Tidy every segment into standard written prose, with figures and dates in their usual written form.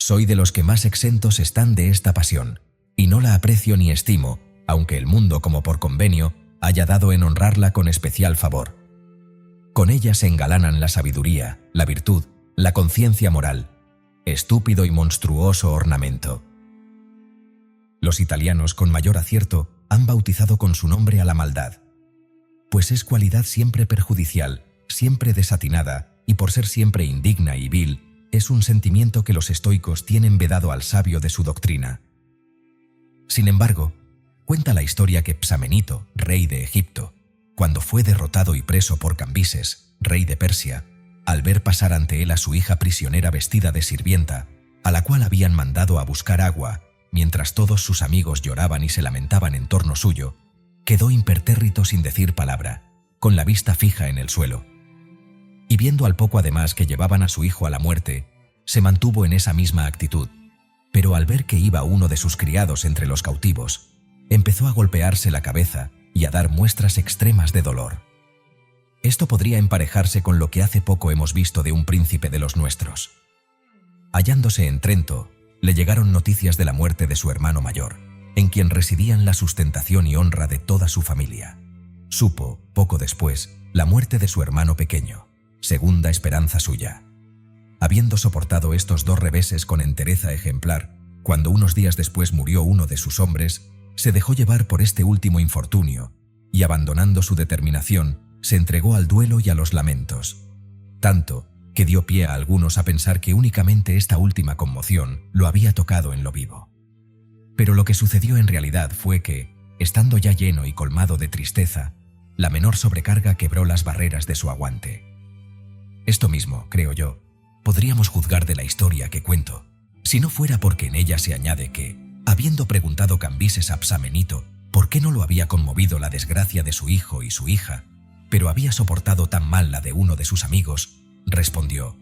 Soy de los que más exentos están de esta pasión, y no la aprecio ni estimo, aunque el mundo, como por convenio, haya dado en honrarla con especial favor. Con ella se engalanan la sabiduría, la virtud, la conciencia moral, estúpido y monstruoso ornamento. Los italianos, con mayor acierto, han bautizado con su nombre a la maldad, pues es cualidad siempre perjudicial, siempre desatinada, y por ser siempre indigna y vil, es un sentimiento que los estoicos tienen vedado al sabio de su doctrina. Sin embargo, cuenta la historia que Psamenito, rey de Egipto, cuando fue derrotado y preso por Cambises, rey de Persia, al ver pasar ante él a su hija prisionera vestida de sirvienta, a la cual habían mandado a buscar agua, mientras todos sus amigos lloraban y se lamentaban en torno suyo, quedó impertérrito sin decir palabra, con la vista fija en el suelo. Y viendo al poco además que llevaban a su hijo a la muerte, se mantuvo en esa misma actitud, pero al ver que iba uno de sus criados entre los cautivos, empezó a golpearse la cabeza y a dar muestras extremas de dolor. Esto podría emparejarse con lo que hace poco hemos visto de un príncipe de los nuestros. Hallándose en Trento, le llegaron noticias de la muerte de su hermano mayor, en quien residían la sustentación y honra de toda su familia. Supo, poco después, la muerte de su hermano pequeño, segunda esperanza suya. Habiendo soportado estos dos reveses con entereza ejemplar, cuando unos días después murió uno de sus hombres, se dejó llevar por este último infortunio y, abandonando su determinación, se entregó al duelo y a los lamentos, tanto que dio pie a algunos a pensar que únicamente esta última conmoción lo había tocado en lo vivo. Pero lo que sucedió en realidad fue que, estando ya lleno y colmado de tristeza, la menor sobrecarga quebró las barreras de su aguante. Esto mismo, creo yo, podríamos juzgar de la historia que cuento, si no fuera porque en ella se añade que, habiendo preguntado Cambises a Psamenito por qué no lo había conmovido la desgracia de su hijo y su hija, pero había soportado tan mal la de uno de sus amigos, respondió: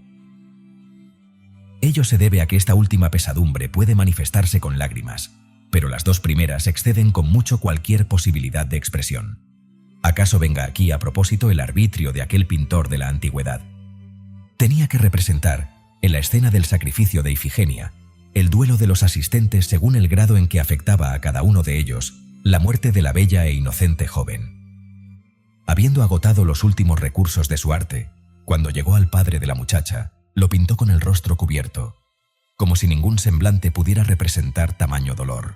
ello se debe a que esta última pesadumbre puede manifestarse con lágrimas, pero las dos primeras exceden con mucho cualquier posibilidad de expresión. ¿Acaso venga aquí a propósito el arbitrio de aquel pintor de la antigüedad? Tenía que representar, en la escena del sacrificio de Ifigenia, el duelo de los asistentes según el grado en que afectaba a cada uno de ellos la muerte de la bella e inocente joven. Habiendo agotado los últimos recursos de su arte, cuando llegó al padre de la muchacha, lo pintó con el rostro cubierto, como si ningún semblante pudiera representar tamaño dolor.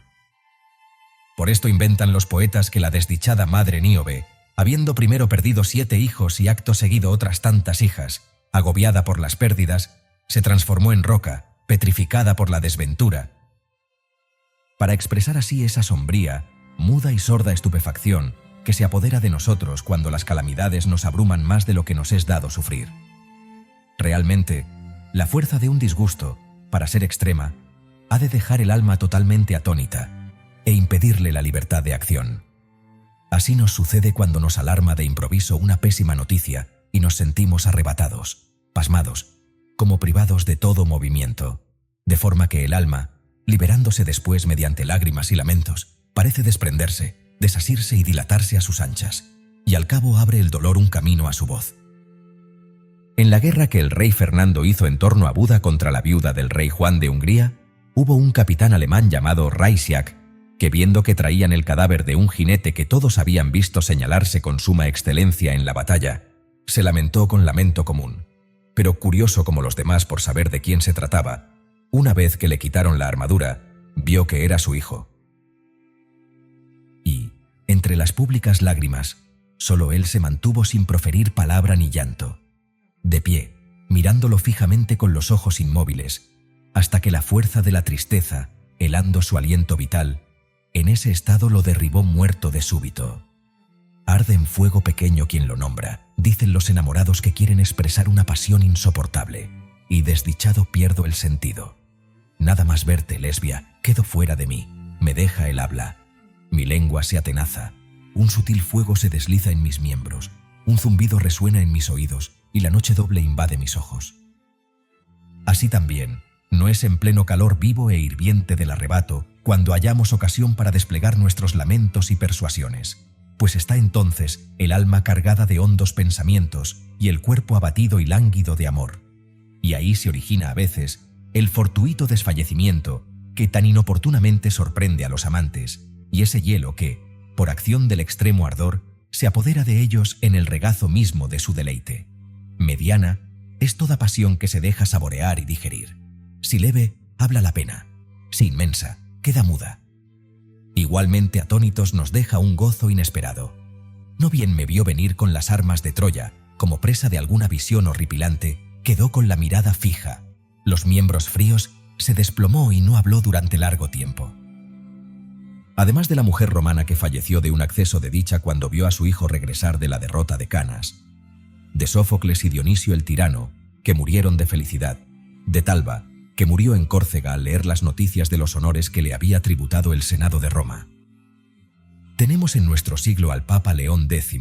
Por esto inventan los poetas que la desdichada madre Níobe, habiendo primero perdido 7 hijos y acto seguido otras tantas hijas, agobiada por las pérdidas, se transformó en roca, petrificada por la desventura, para expresar así esa sombría, muda y sorda estupefacción que se apodera de nosotros cuando las calamidades nos abruman más de lo que nos es dado sufrir. Realmente, la fuerza de un disgusto, para ser extrema, ha de dejar el alma totalmente atónita e impedirle la libertad de acción. Así nos sucede cuando nos alarma de improviso una pésima noticia y nos sentimos arrebatados, pasmados, como privados de todo movimiento, de forma que el alma, liberándose después mediante lágrimas y lamentos, parece desprenderse, desasirse y dilatarse a sus anchas, y al cabo abre el dolor un camino a su voz. En la guerra que el rey Fernando hizo en torno a Buda contra la viuda del rey Juan de Hungría, hubo un capitán alemán llamado Reisiak, que viendo que traían el cadáver de un jinete que todos habían visto señalarse con suma excelencia en la batalla, se lamentó con lamento común, pero curioso como los demás por saber de quién se trataba, una vez que le quitaron la armadura, vio que era su hijo. Y, entre las públicas lágrimas, solo él se mantuvo sin proferir palabra ni llanto, de pie, mirándolo fijamente con los ojos inmóviles, hasta que la fuerza de la tristeza, helando su aliento vital, en ese estado lo derribó muerto de súbito. Arde en fuego pequeño quien lo nombra, dicen los enamorados que quieren expresar una pasión insoportable, y desdichado pierdo el sentido. Nada más verte, lesbia, quedo fuera de mí, me deja el habla. Mi lengua se atenaza, un sutil fuego se desliza en mis miembros, un zumbido resuena en mis oídos y la noche doble invade mis ojos. Así también, no es en pleno calor vivo e hirviente del arrebato cuando hallamos ocasión para desplegar nuestros lamentos y persuasiones, pues está entonces el alma cargada de hondos pensamientos y el cuerpo abatido y lánguido de amor. Y ahí se origina a veces el fortuito desfallecimiento que tan inoportunamente sorprende a los amantes, y ese hielo que, por acción del extremo ardor, se apodera de ellos en el regazo mismo de su deleite. Mediana es toda pasión que se deja saborear y digerir. Si leve, habla la pena. Si inmensa, queda muda. Igualmente atónitos nos deja un gozo inesperado. No bien me vio venir con las armas de Troya, como presa de alguna visión horripilante, quedó con la mirada fija, los miembros fríos, se desplomó y no habló durante largo tiempo. Además de la mujer romana que falleció de un acceso de dicha cuando vio a su hijo regresar de la derrota de Canas, de Sófocles y Dionisio el tirano, que murieron de felicidad, de Talba, que murió en Córcega al leer las noticias de los honores que le había tributado el Senado de Roma. Tenemos en nuestro siglo al Papa León X,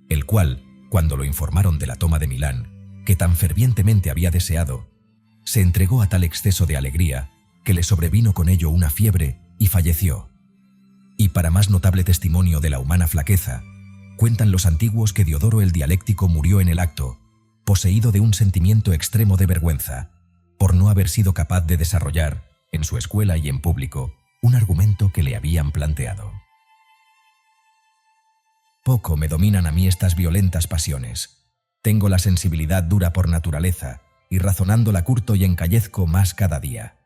el cual, cuando lo informaron de la toma de Milán, que tan fervientemente había deseado, se entregó a tal exceso de alegría que le sobrevino con ello una fiebre y falleció. Y para más notable testimonio de la humana flaqueza, cuentan los antiguos que Diodoro el dialéctico murió en el acto, poseído de un sentimiento extremo de vergüenza, por no haber sido capaz de desarrollar, en su escuela y en público, un argumento que le habían planteado. Poco me dominan a mí estas violentas pasiones. Tengo la sensibilidad dura por naturaleza, y razonándola curto y encallezco más cada día.